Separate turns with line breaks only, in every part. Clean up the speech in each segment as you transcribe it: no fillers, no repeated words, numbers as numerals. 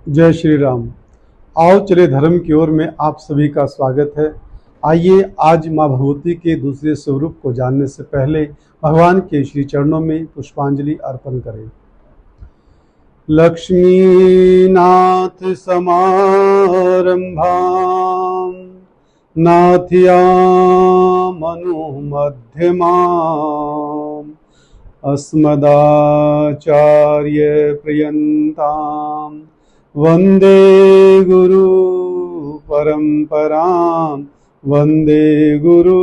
जय श्री राम। आओ चले धर्म की ओर में आप सभी का स्वागत है। आइए आज माँ भगवती के दूसरे स्वरूप को जानने से पहले भगवान के श्री चरणों में पुष्पांजलि अर्पण करें। लक्ष्मी नाथ समारंभां नाथया मनु मध्यमाम् अस्मदाचार्य पर्यन्तां वंदे गुरु परंपरां वंदे गुरु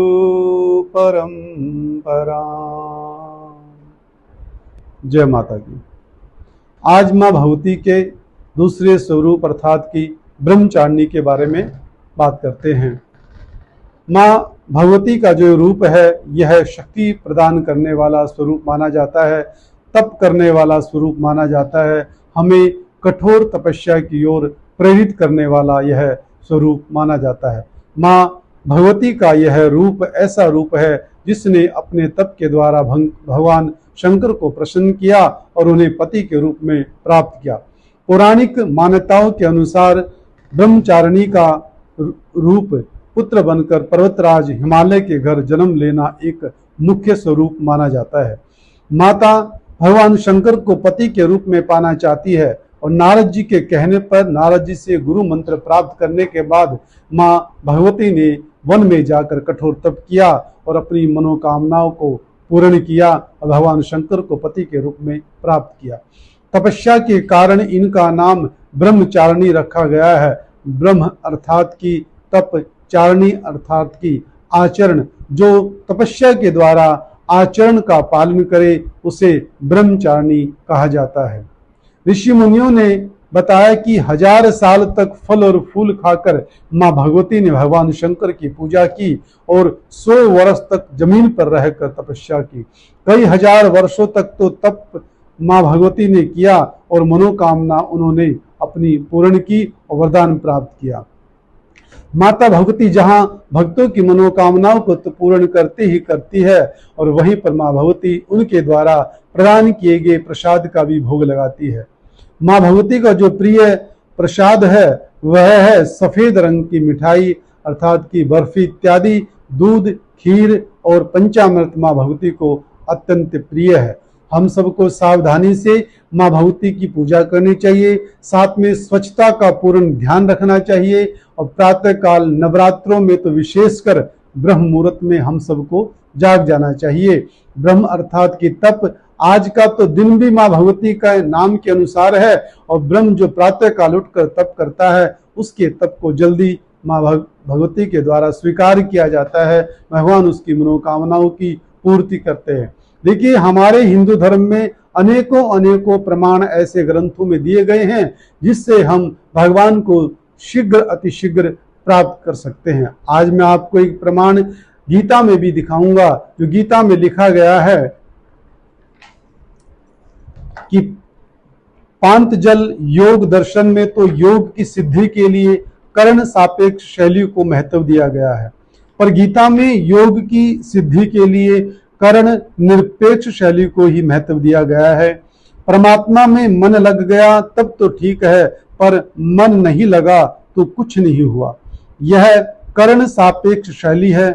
परंपरां। जय माता की। आज माँ भगवती के दूसरे स्वरूप अर्थात की ब्रह्मचारिणी के बारे में बात करते हैं। माँ भगवती का जो रूप है यह शक्ति प्रदान करने वाला स्वरूप माना जाता है, तप करने वाला स्वरूप माना जाता है, हमें कठोर तपस्या की ओर प्रेरित करने वाला यह स्वरूप माना जाता है। माँ भगवती का यह रूप ऐसा रूप है जिसने अपने तप के द्वारा भगवान शंकर को प्रसन्न किया और उन्हें पति के रूप में प्राप्त किया। पौराणिक मान्यताओं के अनुसार ब्रह्मचारिणी का रूप पुत्र बनकर पर्वतराज हिमालय के घर जन्म लेना एक मुख्य स्वरूप माना जाता है। माता भगवान शंकर को पति के रूप में पाना चाहती है और नारद जी के कहने पर नारद जी से गुरु मंत्र प्राप्त करने के बाद माँ भगवती ने वन में जाकर कठोर तप किया और अपनी मनोकामनाओं को पूर्ण किया और भगवान शंकर को पति के रूप में प्राप्त किया। तपस्या के कारण इनका नाम ब्रह्मचारिणी रखा गया है। ब्रह्म अर्थात की तप, चारिणी अर्थात की आचरण। जो तपस्या के द्वारा आचरण का पालन करे उसे ब्रह्मचारिणी कहा जाता है। ऋषि मुनियों ने बताया कि 1000 साल तक फल और फूल खाकर माँ भगवती ने भगवान शंकर की पूजा की और 100 वर्ष तक जमीन पर रहकर तपस्या की। कई हजार वर्षों तक तो तप माँ भगवती ने किया और मनोकामना उन्होंने अपनी पूर्ण की और वरदान प्राप्त किया। माता भगवती जहाँ भक्तों की मनोकामनाओं को तो पूर्ण करती ही करती है और वहीं पर माँ भगवती उनके द्वारा प्रदान किए गए प्रसाद का भी भोग लगाती है। माँ भगवती का जो प्रिय प्रसाद है वह है सफेद रंग की मिठाई अर्थात की बर्फी इत्यादि। दूध, खीर और पंचामृत माँ भगवती को अत्यंत प्रिय है। हम सबको सावधानी से माँ भगवती की पूजा करनी चाहिए, साथ में स्वच्छता का पूर्ण ध्यान रखना चाहिए और प्रातः काल नवरात्रों में तो विशेषकर ब्रह्म मुहूर्त में हम सबको जाग जाना चाहिए। ब्रह्म अर्थात की तप। आज का तो दिन भी माँ भगवती का नाम के अनुसार है और ब्रह्म जो प्रातः काल उठकर तप करता है उसके तप को जल्दी माँ भगवती के द्वारा स्वीकार किया जाता है। भगवान उसकी मनोकामनाओं की पूर्ति करते हैं। देखिए, हमारे हिंदू धर्म में अनेकों प्रमाण ऐसे ग्रंथों में दिए गए हैं जिससे हम भगवान को शीघ्र अतिशीघ्र प्राप्त कर सकते हैं। आज मैं आपको एक प्रमाण गीता में भी दिखाऊंगा। जो गीता में लिखा गया है कि पांतजल योग दर्शन में तो योग की सिद्धि के लिए कर्ण सापेक्ष शैली को महत्व दिया गया है, पर गीता में योग की सिद्धि के लिए कर्ण निरपेक्ष शैली को ही महत्व दिया गया है। परमात्मा में मन लग गया तब तो ठीक है, पर मन नहीं लगा तो कुछ नहीं हुआ। यह कर्ण सापेक्ष शैली है।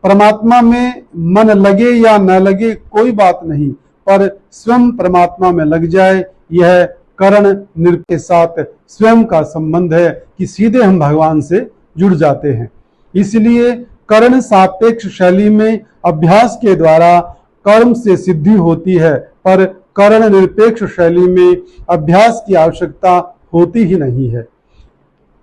परमात्मा में मन लगे या न लगे कोई बात नहीं, पर स्वयं परमात्मा में लग जाए, यह कर्ण निरपेक्ष के साथ स्वयं का संबंध है कि सीधे हम भगवान से जुड़ जाते हैं। इसलिए कर्ण सापेक्ष शैली में अभ्यास के द्वारा कर्म से सिद्धि होती है, पर कर्ण निरपेक्ष शैली में अभ्यास की आवश्यकता होती ही नहीं है।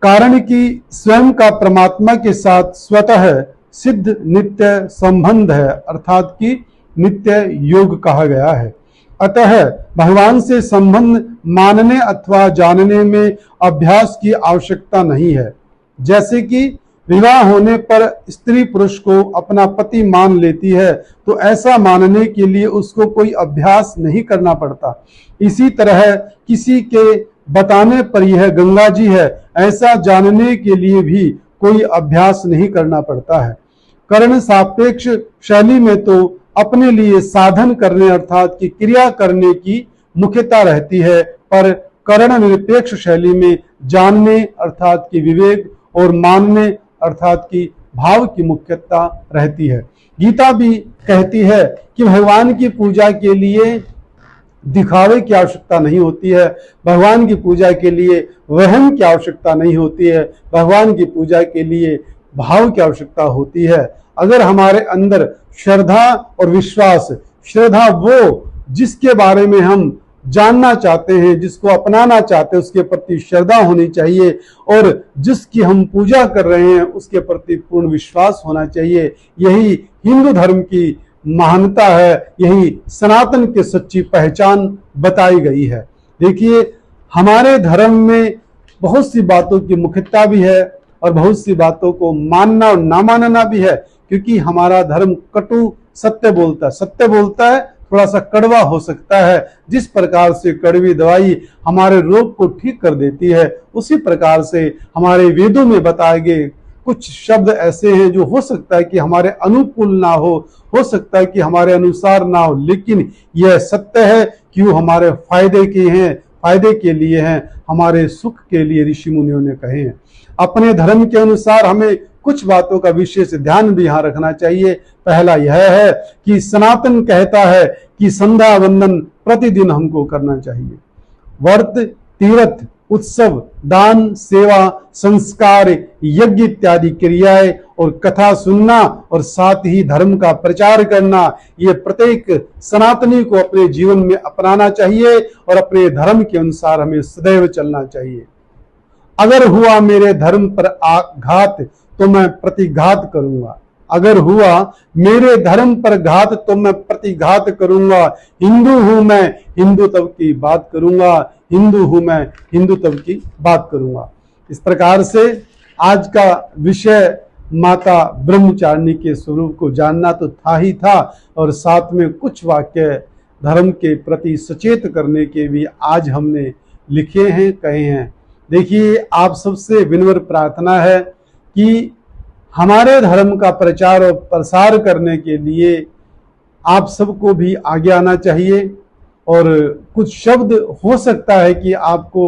कारण कि स्वयं का परमात्मा के साथ स्वतः सिद्ध नित्य संबंध है अर्थात कि नित्य योग कहा गया है। अतः भगवान से संबंध मानने अथवा जानने में अभ्यास की आवश्यकता नहीं है। जैसे कि विवाह होने पर स्त्री पुरुष को अपना पति मान लेती है तो ऐसा मानने के लिए उसको कोई अभ्यास नहीं करना पड़ता। इसी तरह किसी के बताने पर यह गंगा जी है ऐसा जानने के लिए भी कोई अभ्यास नहीं करना पड़ता है। कर्ण सापेक्ष शैली में तो अपने लिए साधन करने अर्थात कि क्रिया करने की मुख्यता रहती है, पर कर्ण निरपेक्ष शैली में जानने अर्थात कि विवेक और मानने अर्थात कि भाव की मुख्यता रहती है। गीता भी कहती है कि भगवान की पूजा के लिए दिखावे की आवश्यकता नहीं होती है, भगवान की पूजा के लिए वहम की आवश्यकता नहीं होती है, भगवान की पूजा के लिए भाव की आवश्यकता होती है। अगर हमारे अंदर श्रद्धा और विश्वास, श्रद्धा वो जिसके बारे में हम जानना चाहते हैं, जिसको अपनाना चाहते हैं, उसके प्रति श्रद्धा होनी चाहिए और जिसकी हम पूजा कर रहे हैं उसके प्रति पूर्ण विश्वास होना चाहिए। यही हिंदू धर्म की महानता है, यही सनातन की सच्ची पहचान बताई गई है। देखिए, हमारे धर्म में बहुत सी बातों की मुख्यता भी है और बहुत सी बातों को मानना और ना मानना भी है, क्योंकि हमारा धर्म कटु सत्य बोलता है। सत्य बोलता है, थोड़ा सा कड़वा हो सकता है। जिस प्रकार से कड़वी दवाई हमारे रोग को ठीक कर देती है, उसी प्रकार से हमारे वेदों में बताए गए कुछ शब्द ऐसे हैं जो हो सकता है कि हमारे अनुकूल ना हो सकता है कि हमारे अनुसार ना हो, लेकिन यह सत्य है कि वो हमारे फायदे के हैं, फायदे के लिए हैं, हमारे सुख के लिए ऋषि मुनियों ने कहे हैं। अपने धर्म के अनुसार हमें कुछ बातों का विशेष ध्यान भी यहाँ रखना चाहिए। पहला यह है कि सनातन कहता है कि संध्या वंदन प्रतिदिन हमको करना चाहिए। व्रत, तीर्थ, उत्सव, दान, सेवा, संस्कार, यज्ञ इत्यादि क्रियाएं और कथा सुनना और साथ ही धर्म का प्रचार करना, ये प्रत्येक सनातनी को अपने जीवन में अपनाना चाहिए और अपने धर्म के अनुसार हमें सदैव चलना चाहिए। अगर हुआ मेरे धर्म पर आघात तो मैं प्रतिघात करूंगा, अगर हुआ मेरे धर्म पर घात तो मैं प्रतिघात करूंगा। हिंदू हूं मैं, हिंदुत्व की बात करूंगा, हिंदू हूं मैं, हिंदुत्व की बात करूंगा। इस प्रकार से आज का विषय माता ब्रह्मचारिणी के स्वरूप को जानना तो था ही था, और साथ में कुछ वाक्य धर्म के प्रति सचेत करने के भी आज हमने लिखे हैं, कहे हैं। देखिए, आप सबसे विनम्र प्रार्थना है कि हमारे धर्म का प्रचार और प्रसार करने के लिए आप सबको भी आगे आना चाहिए। और कुछ शब्द हो सकता है कि आपको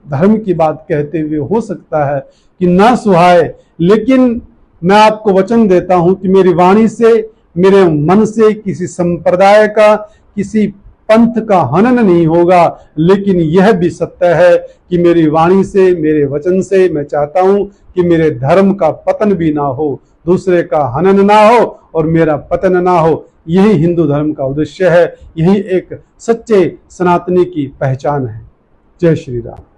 धर्म की बात कहते हुए हो सकता है कि ना सुहाए, लेकिन मैं आपको वचन देता हूं कि मेरी वाणी से, मेरे मन से किसी संप्रदाय का, किसी पंथ का हनन नहीं होगा। लेकिन यह भी सत्य है कि मेरी वाणी से, मेरे वचन से मैं चाहता हूं कि मेरे धर्म का पतन भी ना हो, दूसरे का हनन ना हो और मेरा पतन ना हो। यही हिंदू धर्म का उद्देश्य है, यही एक सच्चे सनातनी की पहचान है। जय श्री राम।